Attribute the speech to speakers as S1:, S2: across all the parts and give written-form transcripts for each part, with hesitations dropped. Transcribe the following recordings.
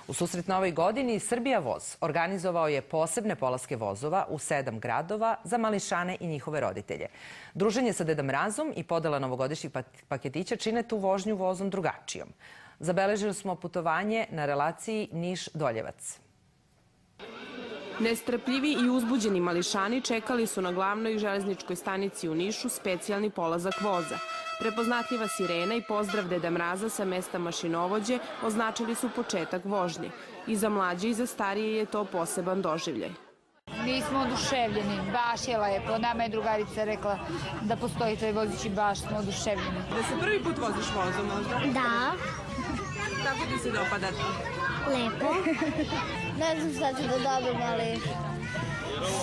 S1: U susret novoj godini Srbija voz organizovao je posebne polaske vozova u 7 gradova za mališane i njihove roditelje. Druženje sa Deda Mrazom i podela novogodišnjih paketića čine tu vožnju vozom drugačijom. Zabeležili smo putovanje na relaciji Niš-Doljevac.
S2: Nestrpljivi i uzbuđeni mališani čekali su na glavnoj železničkoj stanici u Nišu specijalni polazak voza. Prepoznatljiva sirena i pozdrav Deda Mraza sa mesta mašinovođe označili su početak vožnje. I za mlađe i za starije je to poseban doživljaj.
S3: Mi smo oduševljeni, baš je lepo. Nama je drugarica rekla da postoji taj vozić i baš smo oduševljeni.
S2: Da se prvi put voziš vozom možda?
S4: Da.
S2: Kako ti se dopada to?
S4: Lepo. Ne znam šta ću da dobim, ali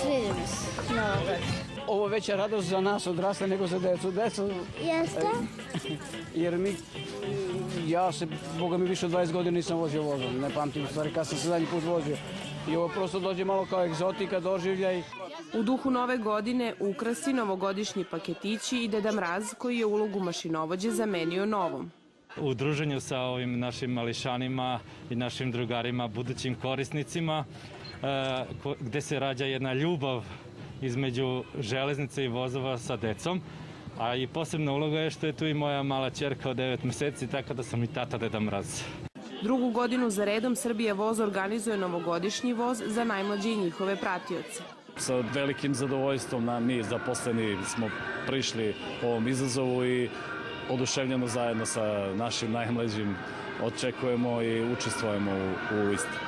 S4: sviđa mi se.
S5: Ovo je veća radost za nas odrasle nego za decu.
S4: Jeste?
S5: Jer ja se, boga mi, više od 20 godina nisam vozio vozom. Ne pamtim u stvari kad sam se zadnji put vozio. I ovo prosto dođe malo kao egzotika, doživljaj.
S2: U duhu nove godine ukrasi, novogodišnji paketići i Deda Mraz koji je ulogu mašinovođe zamenio novom.
S6: U druženju sa ovim našim mališanima i našim drugarima, budućim korisnicima, gde se rađa jedna ljubav između železnice i vozova sa decom. A i posebna uloga je što je tu i moja mala ćerka od 9 meseci, tako da sam i tata Deda Mraz.
S2: Drugu godinu za redom Srbija voz organizuje novogodišnji voz za najmlađe i njihove pratioce.
S7: Sa velikim zadovoljstvom mi zaposleni smo prišli ovom izazovu i oduševljeno zajedno sa našim najmlađim očekujemo i učestvujemo u isti.